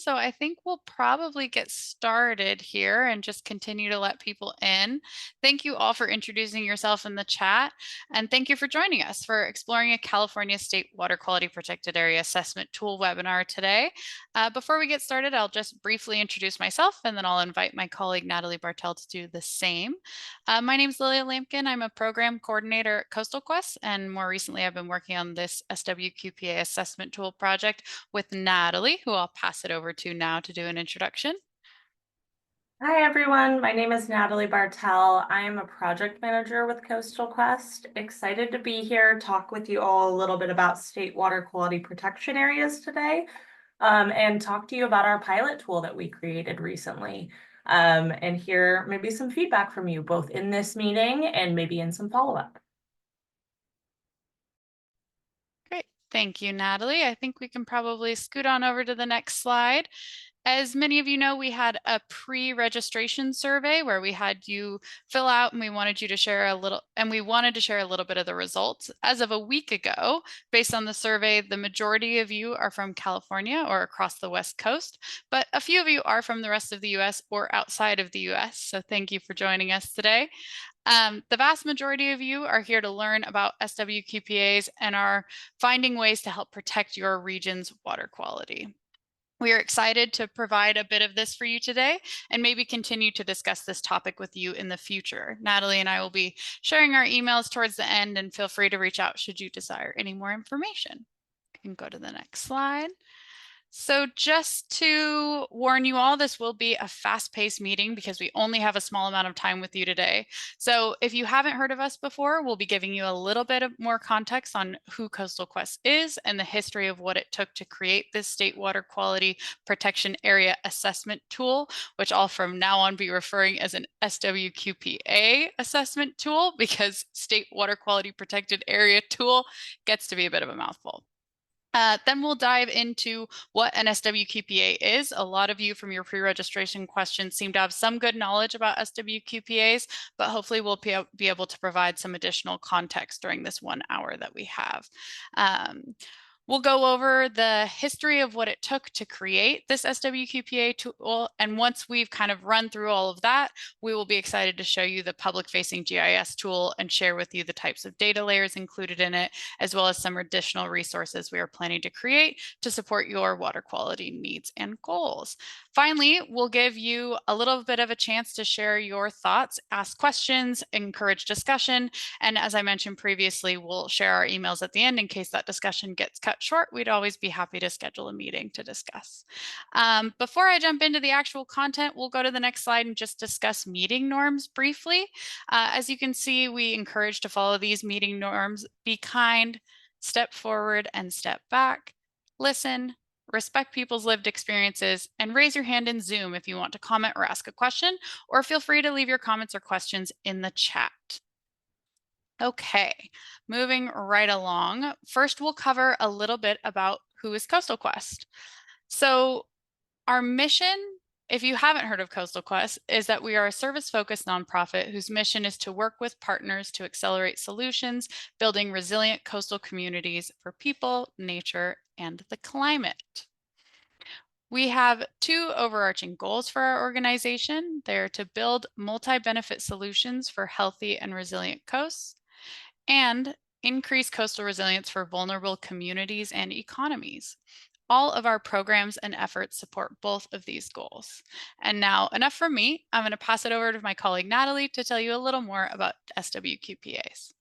So I think we'll probably get started here and just continue to let people in. Thank you all for introducing yourself in the chat. And thank you for joining us for exploring a California State Water Quality Protected Area Assessment Tool webinar today. Before we get started, I'll just briefly introduce myself and then I'll invite my colleague Natalie Bartel to do the same. My name is Lilia Lampkin. I'm a program coordinator at Coastal Quest, and more recently I've been working on this SWQPA Assessment Tool project with Natalie, who I'll pass it over to now to do an introduction. Hi everyone, my name is Natalie Bartel. I am a project manager with Coastal Quest. Excited to be here, talk with you all a little bit about state water quality protection areas today, and talk to you about our pilot tool that we created recently, and hear maybe some feedback from you both in this meeting and maybe in some follow-up. Great. Thank you, Natalie. I think we can probably scoot on over to the next slide. As many of you know, we had a pre-registration survey where we had you fill out and we wanted to share a little bit of the results. As of a week ago, based on the survey, the majority of you are from California or across the West Coast, but a few of you are from the rest of the US or outside of the US. So thank you for joining us today. The vast majority of you are here to learn about SWQPAs and are finding ways to help protect your region's water quality. We are excited to provide a bit of this for you today and maybe continue to discuss this topic with you in the future. Natalie and I will be sharing our emails towards the end, and feel free to reach out should you desire any more information. You can go to the next slide. So just to warn you all, this will be a fast-paced meeting because we only have a small amount of time with you today. So if you haven't heard of us before, we'll be giving you a little bit of more context on who Coastal Quest is and the history of what it took to create this state water quality protection area assessment tool, which I'll from now on be referring as an SWQPA assessment tool because state water quality protected area tool gets to be a bit of a mouthful. Then we'll dive into what an SWQPA is. A lot of you from your pre-registration questions seem to have some good knowledge about SWQPAs, but hopefully we'll be able to provide some additional context during this 1 hour that we have. We'll go over the history of what it took to create this SWQPA tool. And once we've kind of run through all of that, we will be excited to show you the public-facing GIS tool and share with you the types of data layers included in it, as well as some additional resources we are planning to create to support your water quality needs and goals. Finally, we'll give you a little bit of a chance to share your thoughts, ask questions, encourage discussion. And as I mentioned previously, we'll share our emails at the end in case that discussion gets cut short. We'd always be happy to schedule a meeting to discuss. Before I jump into the actual content, we'll go to the next slide and just discuss meeting norms briefly. As you can see, we encourage to follow these meeting norms: be kind, step forward and step back, listen, respect people's lived experiences, and raise your hand in Zoom if you want to comment or ask a question, or feel free to leave your comments or questions in the chat. Okay, moving right along. First, we'll cover a little bit about who is Coastal Quest. So our mission, if you haven't heard of Coastal Quest, is that we are a service-focused nonprofit whose mission is to work with partners to accelerate solutions, building resilient coastal communities for people, nature, and the climate. We have two overarching goals for our organization. They're to build multi-benefit solutions for healthy and resilient coasts, and increase coastal resilience for vulnerable communities and economies. All of our programs and efforts support both of these goals. And now, enough from me. I'm going to pass it over to my colleague Natalie to tell you a little more about SWQPAs.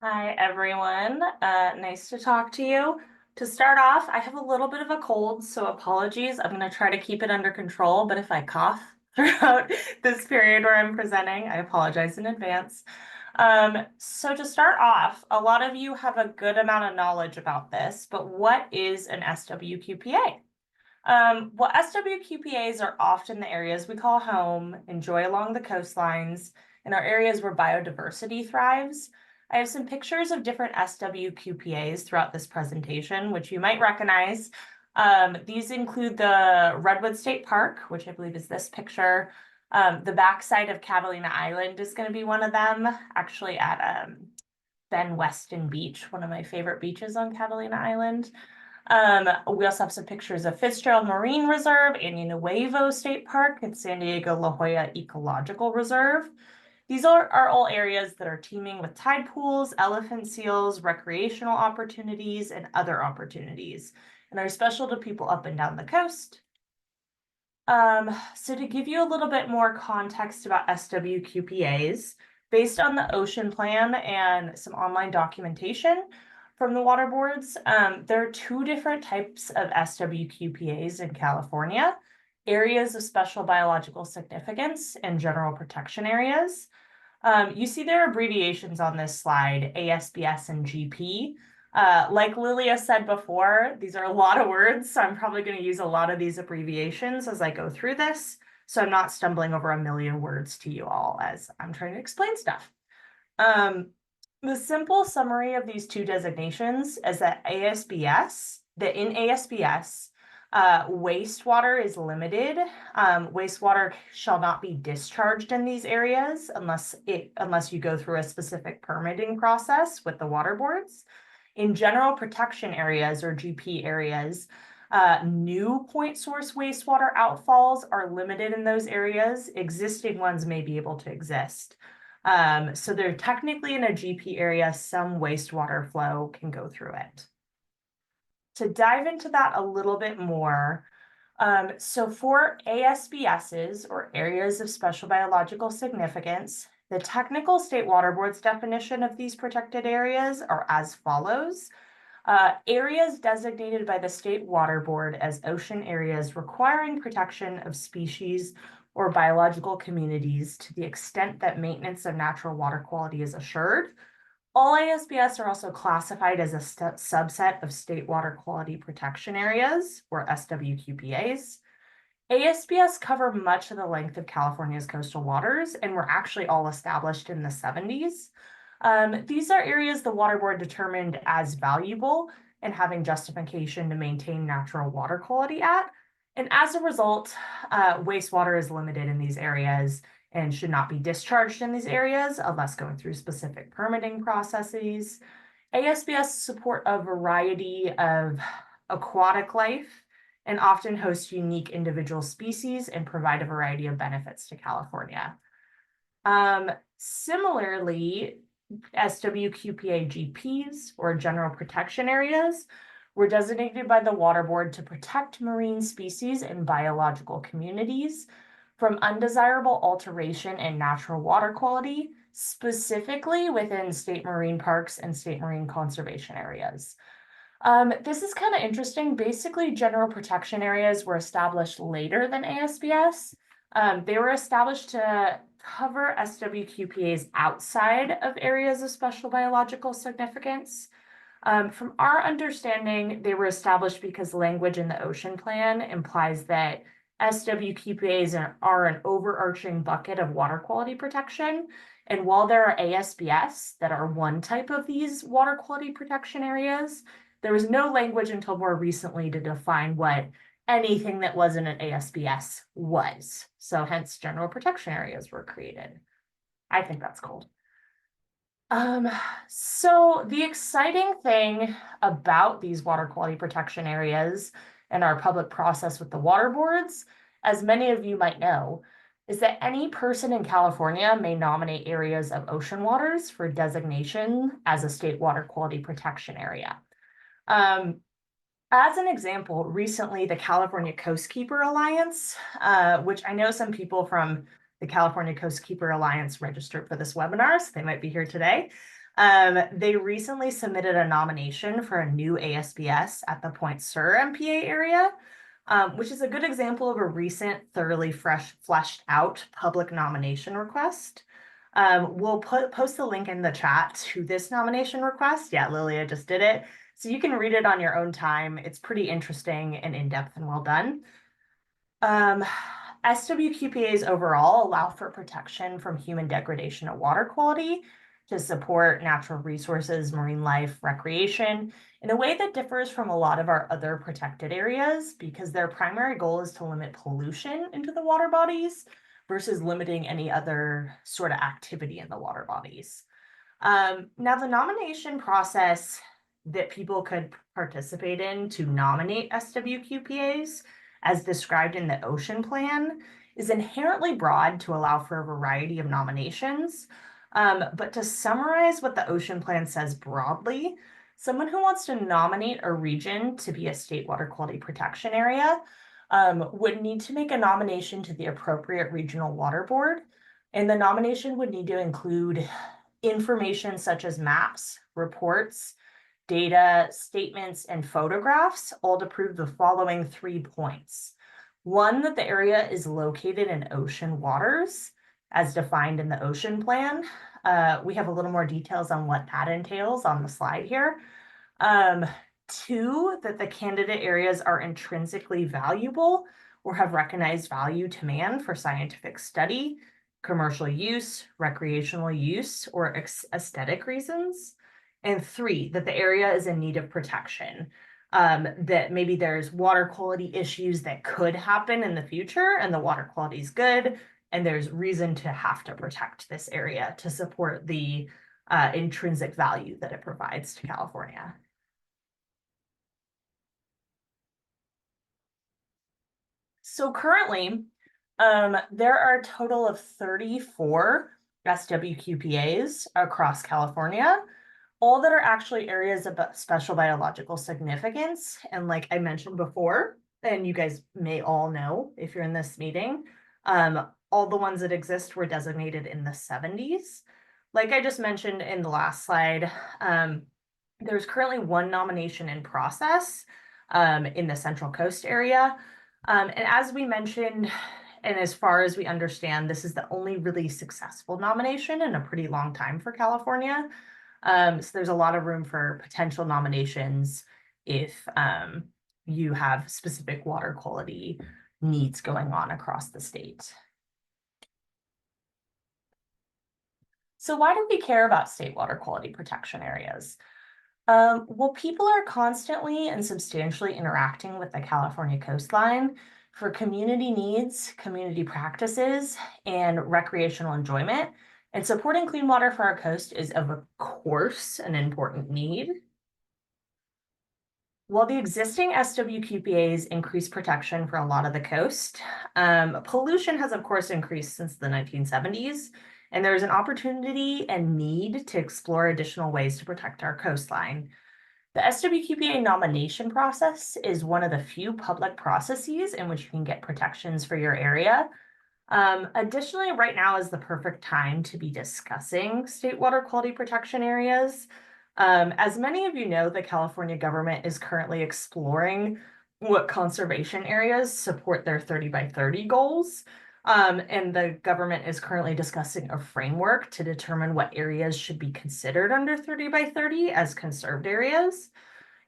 Hi everyone, nice to talk to you. To start off, I have a little bit of a cold, so apologies. I'm going to try to keep it under control, but if I cough throughout this period where I'm presenting, I apologize in advance. So to start off, a lot of you have a good amount of knowledge about this, but what is an SWQPA? Well, SWQPAs are often the areas we call home, enjoy along the coastlines, and are areas where biodiversity thrives. I have some pictures of different SWQPAs throughout this presentation, which you might recognize. These include the Redwood State Park, which I believe is this picture. The backside of Catalina Island is going to be one of them, actually at Ben Weston Beach, one of my favorite beaches on Catalina Island. We also have some pictures of Fitzgerald Marine Reserve, and Nuevo State Park, and San Diego La Jolla Ecological Reserve. These are all areas that are teeming with tide pools, elephant seals, recreational opportunities, and other opportunities, and are special to people up and down the coast. So to give you a little bit more context about SWQPAs, based on the ocean plan and some online documentation from the water boards, there are two different types of SWQPAs in California: areas of special biological significance and general protection areas. You see there are abbreviations on this slide, ASBS and GP. Like Lilia said before, these are a lot of words, so I'm probably going to use a lot of these abbreviations as I go through this, so I'm not stumbling over a million words to you all as I'm trying to explain stuff. The simple summary of these two designations is that in ASBS, wastewater is limited. Wastewater shall not be discharged in these areas unless you go through a specific permitting process with the water boards. In general protection areas or GP areas, new point source wastewater outfalls are limited in those areas. Existing ones may be able to exist. So they're technically in a GP area, some wastewater flow can go through it. To dive into that a little bit more, so for ASBSs, or areas of special biological significance, the technical state water board's definition of these protected areas are as follows. Areas designated by the state water board as ocean areas requiring protection of species or biological communities to the extent that maintenance of natural water quality is assured. All ASBS are also classified as a subset of state water quality protection areas, or SWQPAs. ASBS cover much of the length of California's coastal waters and were actually all established in the 70s. These are areas the water board determined as valuable and having justification to maintain natural water quality at. And as a result, wastewater is limited in these areas and should not be discharged in these areas unless going through specific permitting processes. ASBS support a variety of aquatic life and often host unique individual species and provide a variety of benefits to California. Similarly, SWQPA GPs, or general protection areas, were designated by the water board to protect marine species and biological communities from undesirable alteration in natural water quality, specifically within state marine parks and state marine conservation areas. This is kind of interesting. Basically, general protection areas were established later than ASBS. They were established to cover SWQPAs outside of areas of special biological significance. From our understanding, they were established because language in the ocean plan implies that SWQPAs are an overarching bucket of water quality protection. And while there are ASBS that are one type of these water quality protection areas, there was no language until more recently to define what anything that wasn't an ASBS was. So hence general protection areas were created. I think that's cool. So the exciting thing about these water quality protection areas and our public process with the water boards, as many of you might know, is that any person in California may nominate areas of ocean waters for designation as a state water quality protection area. As an example, recently the California Coastkeeper Alliance, which I know some people from the California Coastkeeper Alliance registered for this webinar, so they might be here today. They recently submitted a nomination for a new ASBS at the Point Sur MPA area, which is a good example of a recent, thoroughly fleshed out public nomination request. We'll post the link in the chat to this nomination request. Yeah, Lilia just did it. So you can read it on your own time. It's pretty interesting and in-depth and well done. SWQPAs overall allow for protection from human degradation of water quality to support natural resources, marine life, recreation in a way that differs from a lot of our other protected areas because their primary goal is to limit pollution into the water bodies versus limiting any other sort of activity in the water bodies. Now, the nomination process that people could participate in to nominate SWQPAs, as described in the Ocean Plan, is inherently broad to allow for a variety of nominations. But to summarize what the Ocean Plan says broadly, someone who wants to nominate a region to be a state water quality protection area would need to make a nomination to the appropriate regional water board. And the nomination would need to include information such as maps, reports, data, statements, and photographs, all to prove the following 3 points. One, that the area is located in ocean waters, as defined in the Ocean Plan. We have a little more details on what that entails on the slide here. Two, that the candidate areas are intrinsically valuable or have recognized value to man for scientific study, commercial use, recreational use, or aesthetic reasons. And three, that the area is in need of protection. That maybe there's water quality issues that could happen in the future and the water quality is good, and there's reason to have to protect this area to support the intrinsic value that it provides to California. So currently, there are a total of 34 SWQPAs across California, all that are actually areas of special biological significance. And like I mentioned before, and you guys may all know if you're in this meeting, all the ones that exist were designated in the 70s. Like I just mentioned in the last slide, there's currently one nomination in process in the Central Coast area. And as we mentioned, and as far as we understand, this is the only really successful nomination in a pretty long time for California. So there's a lot of room for potential nominations if you have specific water quality needs going on across the state. So why do we care about state water quality protection areas? Well, people are constantly and substantially interacting with the California coastline for community needs, community practices, and recreational enjoyment. And supporting clean water for our coast is, of course, an important need. While the existing SWQPAs increase protection for a lot of the coast, pollution has, of course, increased since the 1970s. And there's an opportunity and need to explore additional ways to protect our coastline. The SWQPA nomination process is one of the few public processes in which you can get protections for your area. Additionally, right now is the perfect time to be discussing state water quality protection areas. As many of you know, the California government is currently exploring what conservation areas support their 30 by 30 goals. And the government is currently discussing a framework to determine what areas should be considered under 30 by 30 as conserved areas.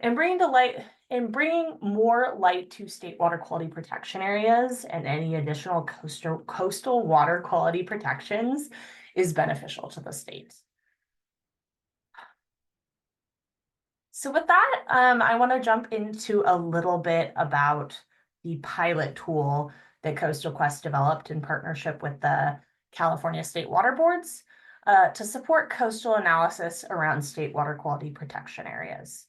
And bringing more light to state water quality protection areas and any additional coastal water quality protections is beneficial to the state. So with that, I want to jump into a little bit about the pilot tool that Coastal Quest developed in partnership with the California State Water Boards to support coastal analysis around state water quality protection areas.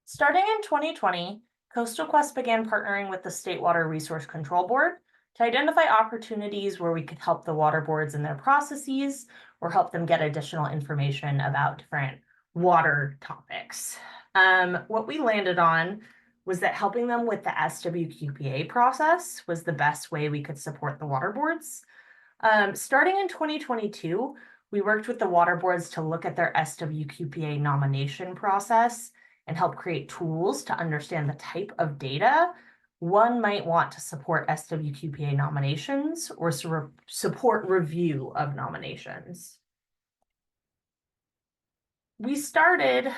Starting in 2020, Coastal Quest began partnering with the State Water Resource Control Board to identify opportunities where we could help the water boards in their processes or help them get additional information about different water topics. What we landed on was that helping them with the SWQPA process was the best way we could support the water boards. Starting in 2022, we worked with the water boards to look at their SWQPA nomination process and help create tools to understand the type of data one might want to support SWQPA nominations or support review of nominations. We started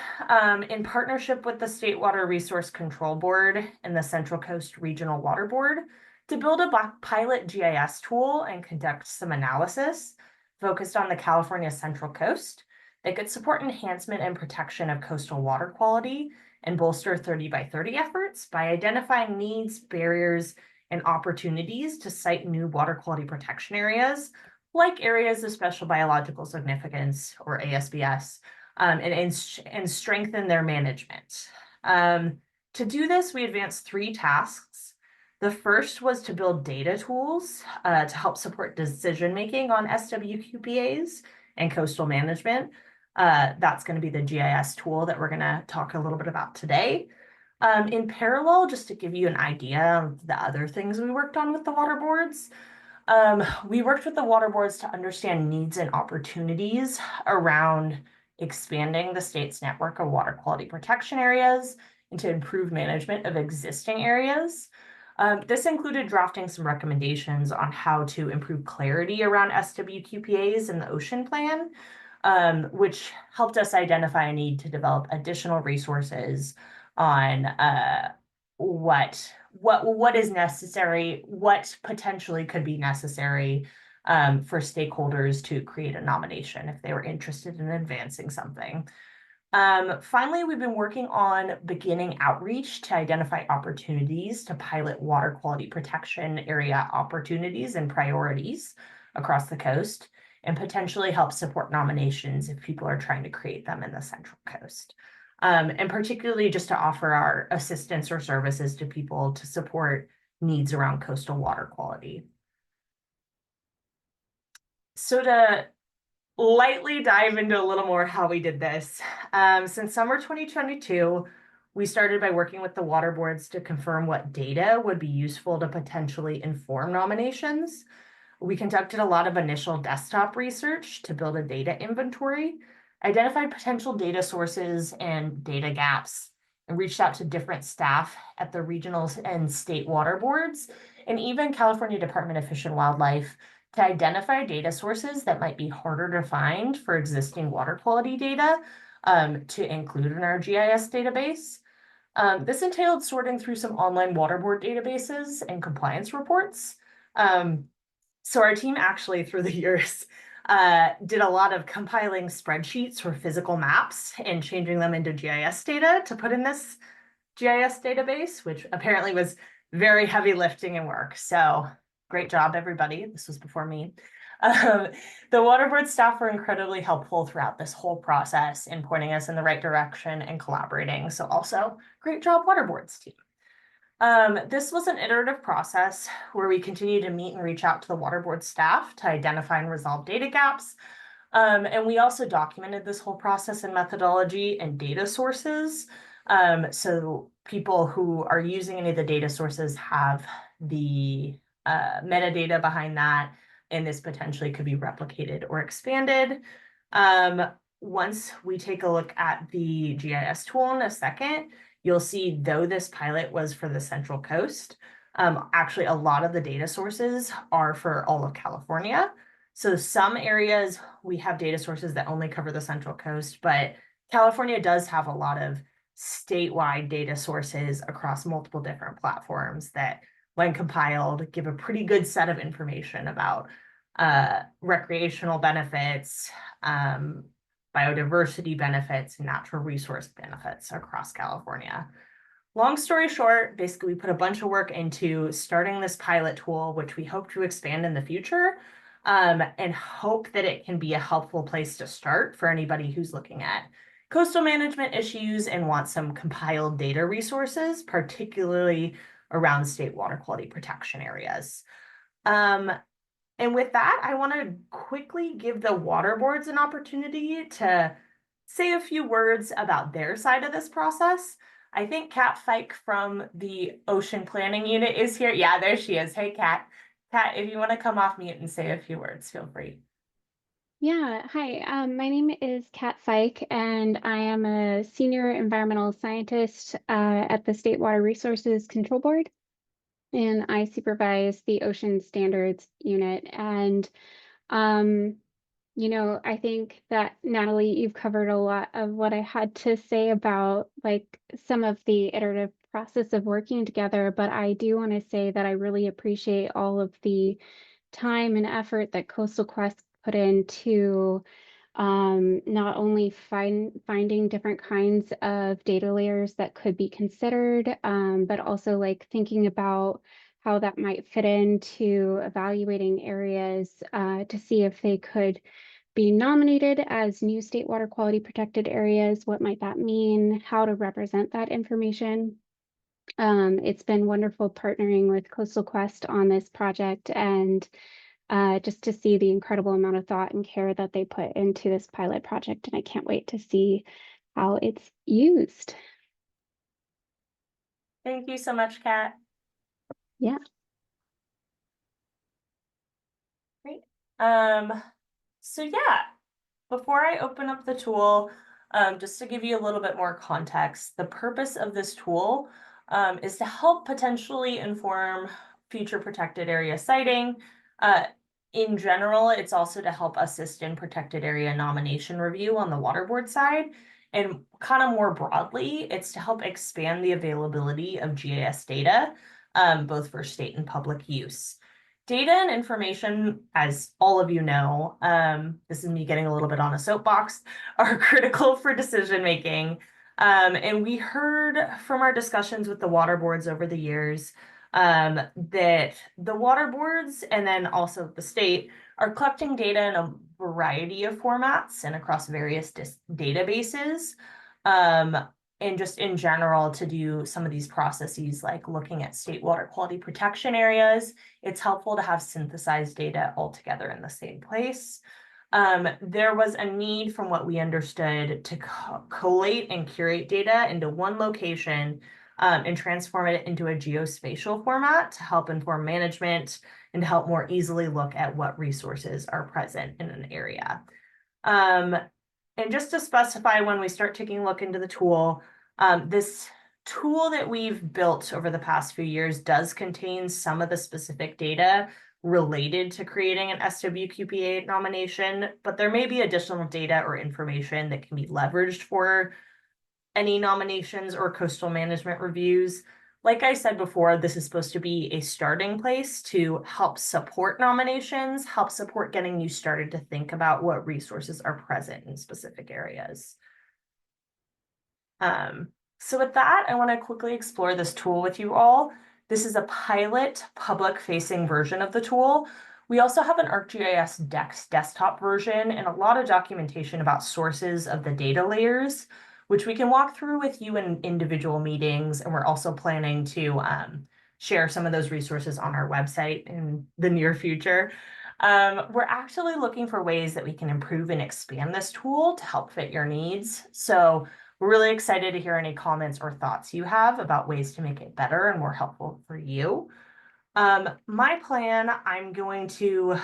in partnership with the State Water Resource Control Board and the Central Coast Regional Water Board to build a pilot GIS tool and conduct some analysis focused on the California Central Coast that could support enhancement and protection of coastal water quality and bolster 30 by 30 efforts by identifying needs, barriers, and opportunities to site new water quality protection areas like areas of special biological significance, or ASBS, and strengthen their management. To do this, we advanced 3 tasks. The first was to build data tools to help support decision-making on SWQPAs and coastal management. That's going to be the GIS tool that we're going to talk a little bit about today. In parallel, just to give you an idea of the other things we worked on with the water boards, we worked with the water boards to understand needs and opportunities around expanding the state's network of water quality protection areas and to improve management of existing areas. This included drafting some recommendations on how to improve clarity around SWQPAs in the ocean plan, which helped us identify a need to develop additional resources on what is necessary, what potentially could be necessary for stakeholders to create a nomination if they were interested in advancing something. Finally, we've been working on beginning outreach to identify opportunities to pilot water quality protection area opportunities and priorities across the coast, and potentially help support nominations if people are trying to create them in the Central Coast. And particularly just to offer our assistance or services to people to support needs around coastal water quality. So to lightly dive into a little more how we did this. Since summer 2022, we started by working with the water boards to confirm what data would be useful to potentially inform nominations. We conducted a lot of initial desktop research to build a data inventory, identified potential data sources and data gaps, and reached out to different staff at the regional and state water boards, and even California Department of Fish and Wildlife, to identify data sources that might be harder to find for existing water quality data to include in our GIS database. This entailed sorting through some online water board databases and compliance reports. So our team actually, through the years, did a lot of compiling spreadsheets or physical maps and changing them into GIS data to put in this GIS database, which apparently was very heavy lifting and work. So great job, everybody. This was before me. The water board staff were incredibly helpful throughout this whole process in pointing us in the right direction and collaborating. So also great job, water boards team. This was an iterative process where we continue to meet and reach out to the water board staff to identify and resolve data gaps. And we also documented this whole process in methodology and data sources. So people who are using any of the data sources have the metadata behind that, and this potentially could be replicated or expanded. Once we take a look at the GIS tool in a second, you'll see, though this pilot was for the Central Coast, actually a lot of the data sources are for all of California. So some areas we have data sources that only cover the Central Coast, but California does have a lot of statewide data sources across multiple different platforms that, when compiled, give a pretty good set of information about recreational benefits, biodiversity benefits, and natural resource benefits across California. Long story short, basically we put a bunch of work into starting this pilot tool, which we hope to expand in the future, and hope that it can be a helpful place to start for anybody who's looking at coastal management issues and wants some compiled data resources, particularly around state water quality protection areas. And with that, I want to quickly give the water boards an opportunity to say a few words about their side of this process. I think Kat Fike from the Ocean Planning Unit is here. Yeah, there she is. Hey, Kat. Kat, if you want to come off mute and say a few words, feel free. Yeah, hi. My name is Kat Fike, and I am a senior environmental scientist at the State Water Resources Control Board, and I supervise the Ocean Standards Unit. And I think that, Natalie, you've covered a lot of what I had to say about like some of the iterative process of working together, but I do want to say that I really appreciate all of the time and effort that Coastal Quest put into not only finding different kinds of data layers that could be considered, but also like thinking about how that might fit into evaluating areas to see if they could be nominated as new state water quality protected areas. What might that mean? How to represent that information. It's been wonderful partnering with Coastal Quest on this project, and just to see the incredible amount of thought and care that they put into this pilot project. And I can't wait to see how it's used. Thank you so much, Kat. Yeah. Great. So yeah, before I open up the tool, just to give you a little bit more context, the purpose of this tool is to help potentially inform future protected area siting. In general, it's also to help assist in protected area nomination review on the water board side. And kind of more broadly, it's to help expand the availability of GIS data, both for state and public use. Data and information, as all of you know, this is me getting a little bit on a soapbox, are critical for decision making. And we heard from our discussions with the water boards over the years that the water boards and then also the state are collecting data in a variety of formats and across various databases. And just in general, to do some of these processes like looking at state water quality protection areas, it's helpful to have synthesized data all together in the same place. There was a need, from what we understood, to collate and curate data into one location and transform it into a geospatial format to help inform management and to help more easily look at what resources are present in an area. And just to specify, when we start taking a look into the tool, this tool that we've built over the past few years does contain some of the specific data related to creating an SWQPA nomination, but there may be additional data or information that can be leveraged for any nominations or coastal management reviews. Like I said before, this is supposed to be a starting place to help support nominations, help support getting you started to think about what resources are present in specific areas. So with that, I want to quickly explore this tool with you all. This is a pilot public-facing version of the tool. We also have an ArcGIS desktop version and a lot of documentation about sources of the data layers, which we can walk through with you in individual meetings. And we're also planning to share some of those resources on our website in the near future. We're actually looking for ways that we can improve and expand this tool to help fit your needs. So we're really excited to hear any comments or thoughts you have about ways to make it better and more helpful for you. My plan, I'm going to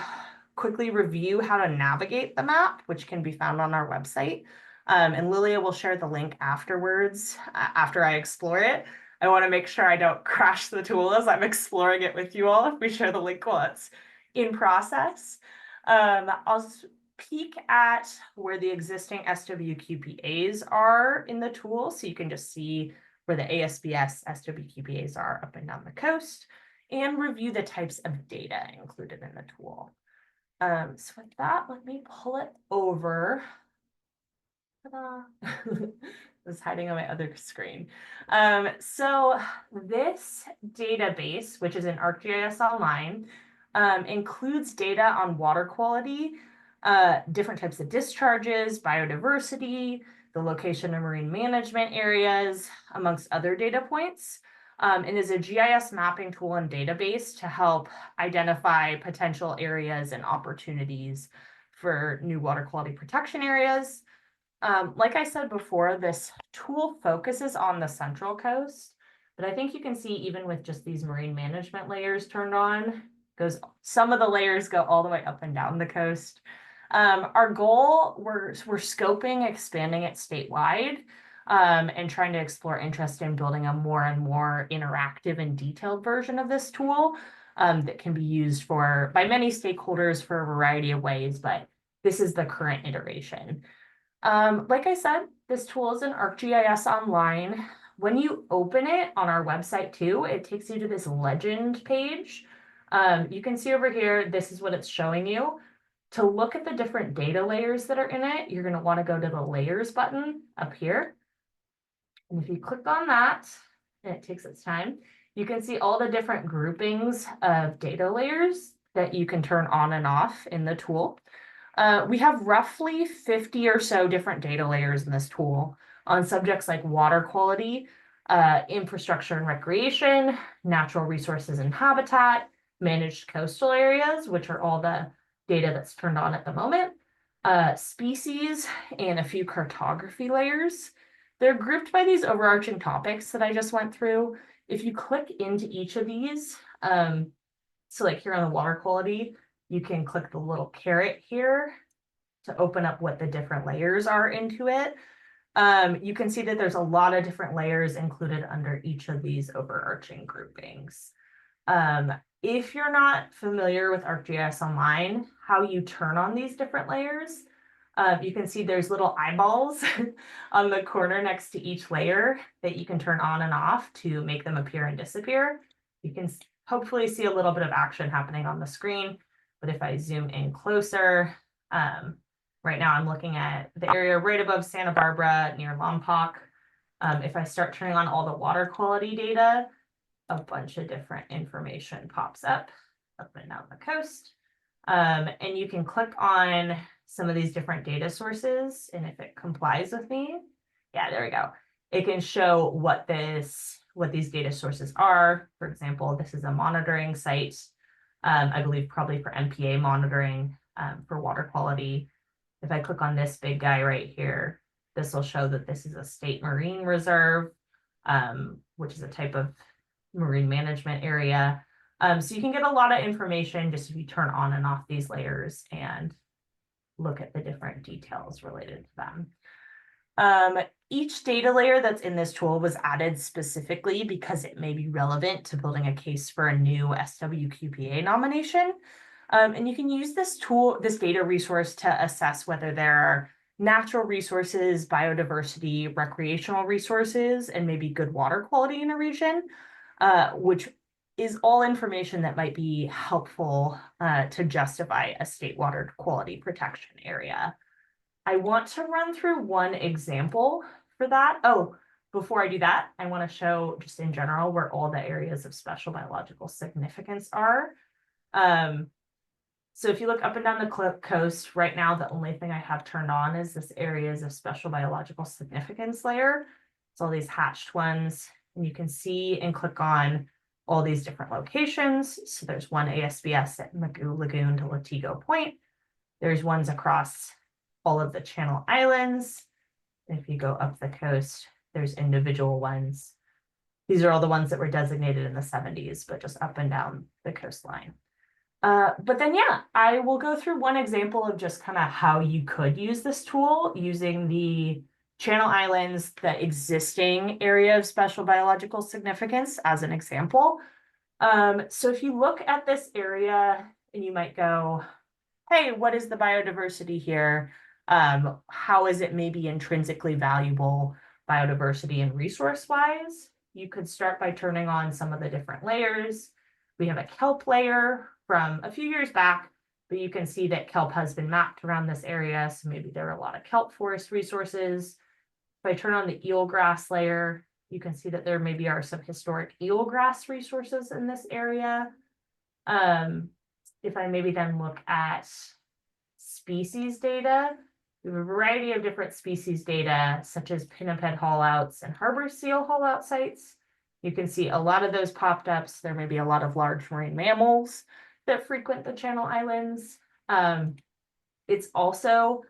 quickly review how to navigate the map, which can be found on our website. And Lilia will share the link afterwards, after I explore it. I want to make sure I don't crash the tool as I'm exploring it with you all if we share the link while it's in process. I'll peek at where the existing SWQPAs are in the tool, so you can just see where the ASBS SWQPAs are up and down the coast, and review the types of data included in the tool. So with that, let me pull it over. It's hiding on my other screen. So this database, which is in ArcGIS Online, includes data on water quality, different types of discharges, biodiversity, the location of marine management areas, amongst other data points, and is a GIS mapping tool and database to help identify potential areas and opportunities for new water quality protection areas. Like I said before, this tool focuses on the Central Coast, but I think you can see even with just these marine management layers turned on, some of the layers go all the way up and down the coast. Our goal, we're scoping, expanding it statewide, and trying to explore interest in building a more and more interactive and detailed version of this tool that can be used by many stakeholders for a variety of ways, but this is the current iteration. Like I said, this tool is in ArcGIS Online. When you open it on our website too, it takes you to this legend page. You can see over here, this is what it's showing you. To look at the different data layers that are in it, you're going to want to go to the layers button up here. And if you click on that, and it takes its time, You can see all the different groupings of data layers that you can turn on and off in the tool. We have roughly 50 or so different data layers in this tool on subjects like water quality, infrastructure and recreation, natural resources and habitat, managed coastal areas, which are all the data that's turned on at the moment, species, and a few cartography layers. They're grouped by these overarching topics that I just went through. If you click into each of these, so like here on the water quality, you can click the little caret here to open up what the different layers are into it. You can see that there's a lot of different layers included under each of these overarching groupings. If you're not familiar with ArcGIS Online, how you turn on these different layers, you can see there's little eyeballs on the corner next to each layer that you can turn on and off to make them appear and disappear. You can hopefully see a little bit of action happening on the screen, but if I zoom in closer, right now I'm looking at the area right above Santa Barbara near Lompoc. If I start turning on all the water quality data, a bunch of different information pops up and down the coast. And you can click on some of these different data sources, and if it complies with me, yeah, there we go. It can show what these data sources are. For example, this is a monitoring site, I believe probably for MPA monitoring for water quality. If I click on this big guy right here, this will show that this is a state marine reserve, which is a type of marine management area. So you can get a lot of information just if you turn on and off these layers and look at the different details related to them. Each data layer that's in this tool was added specifically because it may be relevant to building a case for a new SWQPA nomination. And you can use this tool, this data resource, to assess whether there are natural resources, biodiversity, recreational resources, and maybe good water quality in a region, which is all information that might be helpful to justify a state water quality protection area. I want to run through one example for that. Oh, before I do that, I want to show just in general where all the areas of special biological significance are. So if you look up and down the coast right now, the only thing I have turned on is this areas of special biological significance layer. It's all these hatched ones, and you can see and click on all these different locations. So there's one ASBS at Magoo Lagoon to Latigo Point. There's ones across all of the Channel Islands. If you go up the coast, there's individual ones. These are all the ones that were designated in the 70s, but just up and down the coastline. But then, yeah, I will go through one example of just kind of how you could use this tool using the Channel Islands, the existing area of special biological significance as an example. So if you look at this area and you might go, hey, what is the biodiversity here? How is it maybe intrinsically valuable biodiversity and resource-wise? You could start by turning on some of the different layers. We have a kelp layer from a few years back, but you can see that kelp has been mapped around this area. So maybe there are a lot of kelp forest resources. If I turn on the eelgrass layer, you can see that there maybe are some historic eelgrass resources in this area. If I maybe then look at species data, we have a variety of different species data, such as pinniped haulouts and harbor seal haulout sites. You can see a lot of those popped up. So there may be a lot of large marine mammals that frequent the Channel Islands. It's also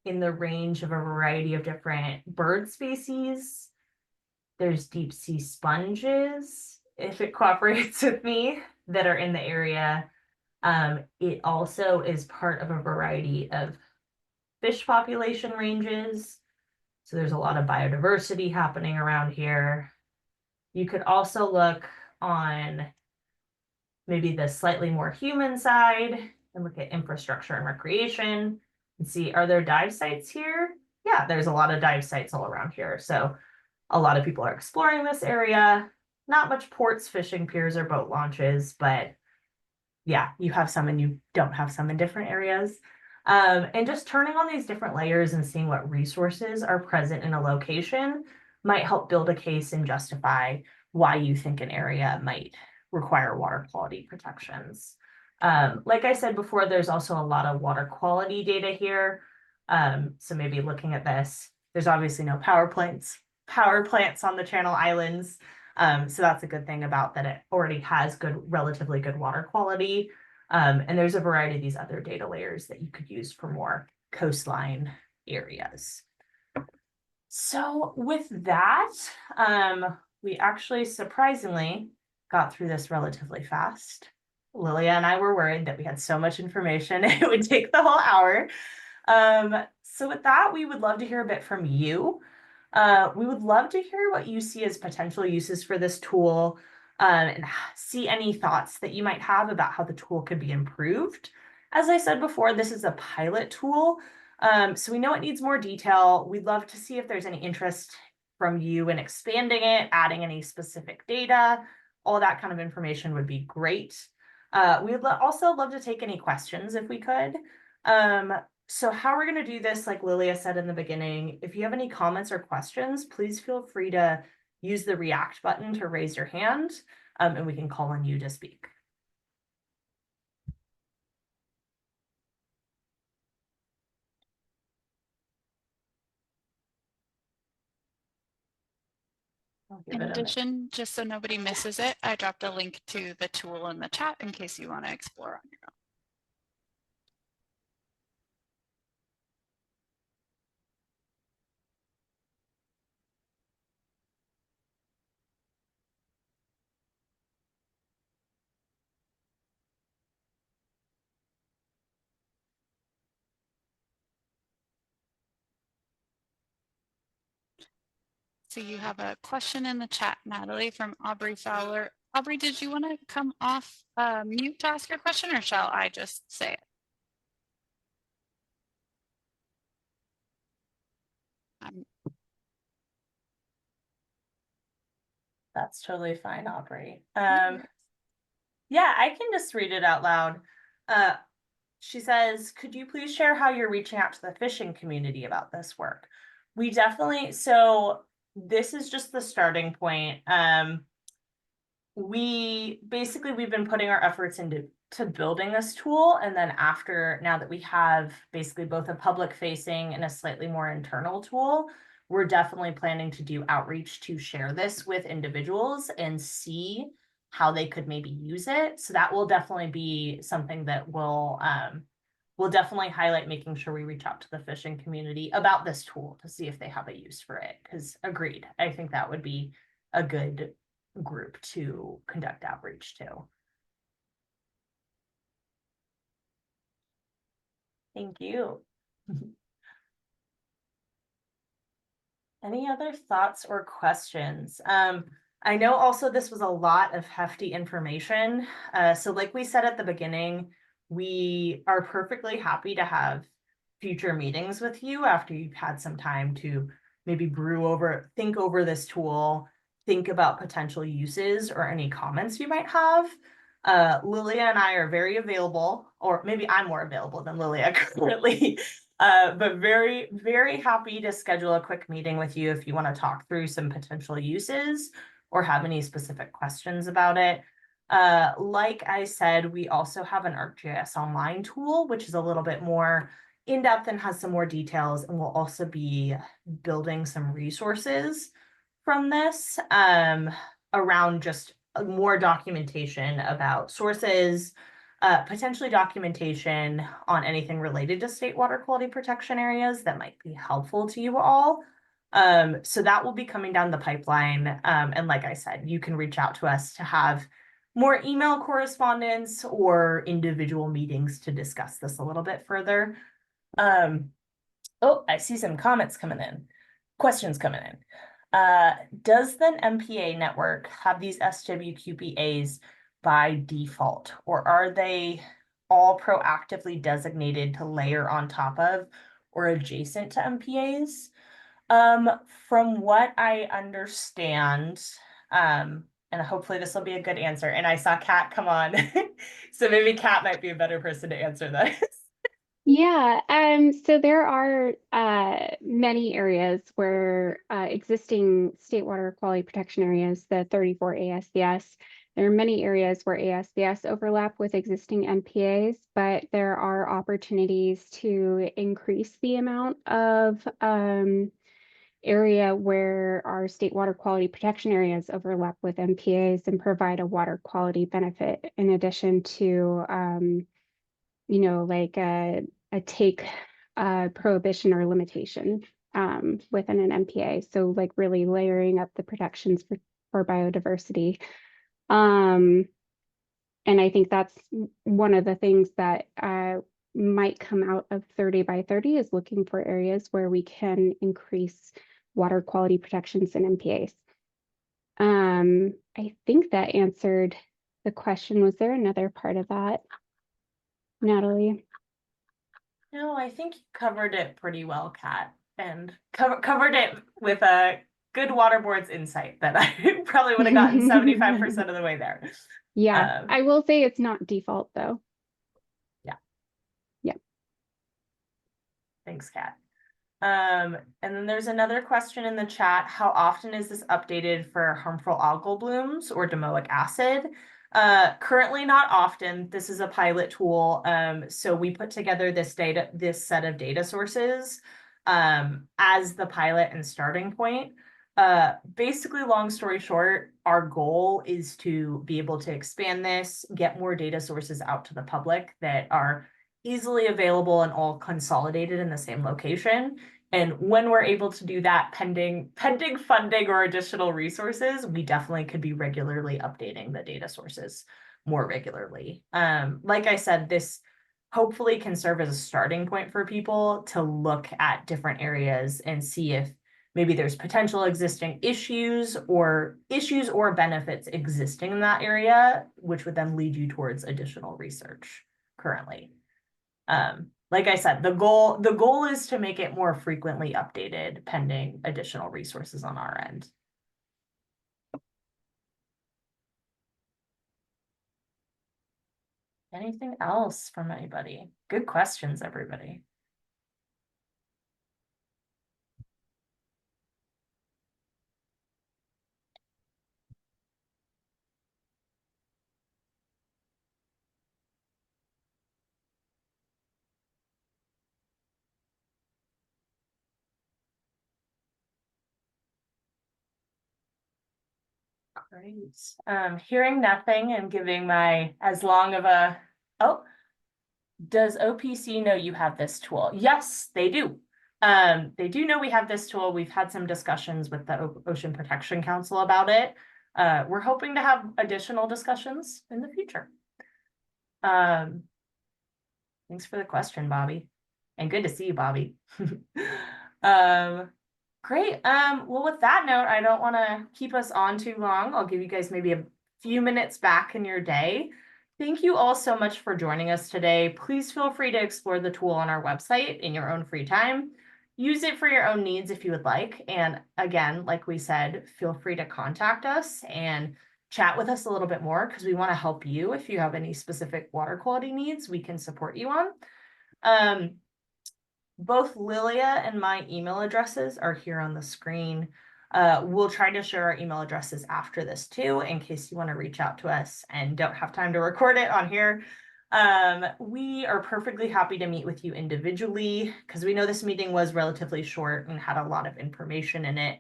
in the range of a variety of different bird species. There's deep sea sponges, if it cooperates with me, that are in the area. It also is part of a variety of fish population ranges. So there's a lot of biodiversity happening around here. You could also look on maybe the slightly more human side and look at infrastructure and recreation and see, are there dive sites here? Yeah, there's a lot of dive sites all around here. So a lot of people are exploring this area. Not much ports, fishing piers, or boat launches, but yeah, you have some and you don't have some in different areas. And just turning on these different layers and seeing what resources are present in a location might help build a case and justify why you think an area might require water quality protections. Like I said before, there's also a lot of water quality data here. So maybe looking at this, there's obviously no power plants on the Channel Islands. So that's a good thing about that it already has relatively good water quality. And there's a variety of these other data layers that you could use for more coastline areas. So with that, we actually surprisingly got through this relatively fast. Lilia and I were worried that we had so much information it would take the whole hour. So with that, we would love to hear a bit from you. We would love to hear what you see as potential uses for this tool, and see any thoughts that you might have about how the tool could be improved. As I said before, this is a pilot tool, so we know it needs more detail. We'd love to see if there's any interest from you in expanding it, adding any specific data. All that kind of information would be great. We'd also love to take any questions if we could. So how we're going to do this, like Lilia said in the beginning, if you have any comments or questions, please feel free to use the React button to raise your hand, and we can call on you to speak. In addition, just so nobody misses it, I dropped a link to the tool in the chat in case you want to explore on your own. So you have a question in the chat, Natalie, from Aubrey Fowler. Aubrey, did you want to come off mute to ask your question, or shall I just say it? That's totally fine, Aubrey. Yeah, I can just read it out loud. She says, could you please share how you're reaching out to the fishing community about this work? We definitely, so this is just the starting point. We've been putting our efforts into building this tool, and then now that we have basically both a public facing and a slightly more internal tool, we're definitely planning to do outreach to share this with individuals and see how they could maybe use it. So that will definitely be something that we'll definitely highlight, making sure we reach out to the fishing community about this tool to see if they have a use for it. Because agreed, I think that would be a good group to conduct outreach to. Thank you. Any other thoughts or questions? I know also this was a lot of hefty information. So like we said at the beginning, we are perfectly happy to have future meetings with you after you've had some time to maybe think over this tool, think about potential uses or any comments you might have. Lilia and I are very available, or maybe I'm more available than Lilia currently. But very, very happy to schedule a quick meeting with you if you want to talk through some potential uses or have any specific questions about it. Like I said, we also have an ArcGIS Online tool, which is a little bit more in-depth and has some more details, and we'll also be building some resources from this around just more documentation about sources, potentially documentation on anything related to state water quality protection areas that might be helpful to you all. So that will be coming down the pipeline. And like I said, you can reach out to us to have more email correspondence or individual meetings to discuss this a little bit further. Oh, I see some comments coming in, questions coming in. Does the MPA network have these SWQPAs by default, or are they all proactively designated to layer on top of or adjacent to MPAs? From what I understand, and hopefully this will be a good answer, and I saw Kat come on, so maybe Kat might be a better person to answer this. Yeah, so there are many areas where existing state water quality protection areas, the 34 ASDS, there are many areas where ASDS overlap with existing MPAs, but there are opportunities to increase the amount of area where our state water quality protection areas overlap with MPAs and provide a water quality benefit in addition to like a take prohibition or limitation within an MPA. So like really layering up the protections for biodiversity. And I think that's one of the things that might come out of 30 by 30 is looking for areas where we can increase water quality protections in MPAs. I think that answered the question. Was there another part of that, Natalie? No, I think you covered it pretty well, Kat, and covered it with a good water board's insight that I probably would have gotten 75% of the way there. Yeah, I will say it's not default though. Yeah. Yeah. Thanks, Kat. And then there's another question in the chat. How often is this updated for harmful algal blooms or domoic acid? Currently not often. This is a pilot tool. So we put together this set of data sources as the pilot and starting point. Basically, long story short, our goal is to be able to expand this, get more data sources out to the public that are easily available and all consolidated in the same location. And when we're able to do that, pending funding or additional resources, we definitely could be regularly updating the data sources more regularly. Like I said, this hopefully can serve as a starting point for people to look at different areas and see if maybe there's potential existing issues or benefits existing in that area, which would then lead you towards additional research currently. Like I said, the goal is to make it more frequently updated pending additional resources on our end. Anything else from anybody? Good questions, everybody. Great. Hearing nothing and giving my as long of a, oh, does OPC know you have this tool? Yes, they do. They do know we have this tool. We've had some discussions with the Ocean Protection Council about it. We're hoping to have additional discussions in the future. Thanks for the question, Bobby. And good to see you, Bobby. Great. Well, with that note, I don't want to keep us on too long. I'll give you guys maybe a few minutes back in your day. Thank you all so much for joining us today. Please feel free to explore the tool on our website in your own free time. Use it for your own needs if you would like. And again, like we said, feel free to contact us and chat with us a little bit more because we want to help you. If you have any specific water quality needs, we can support you on. Both Lilia and my email addresses are here on the screen. We'll try to share our email addresses after this too, in case you want to reach out to us and don't have time to record it on here. We are perfectly happy to meet with you individually because we know this meeting was relatively short and had a lot of information in it.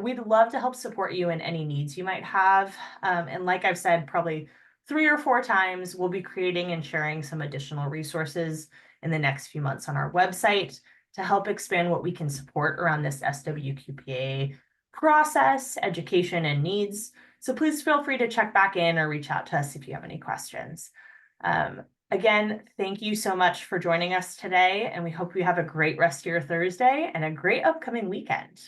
We'd love to help support you in any needs you might have. And like I've said, probably 3 or 4 times, we'll be creating and sharing some additional resources in the next few months on our website to help expand what we can support around this SWQPA process, education, and needs. So please feel free to check back in or reach out to us if you have any questions. Again, thank you so much for joining us today, and we hope you have a great rest of your Thursday and a great upcoming weekend.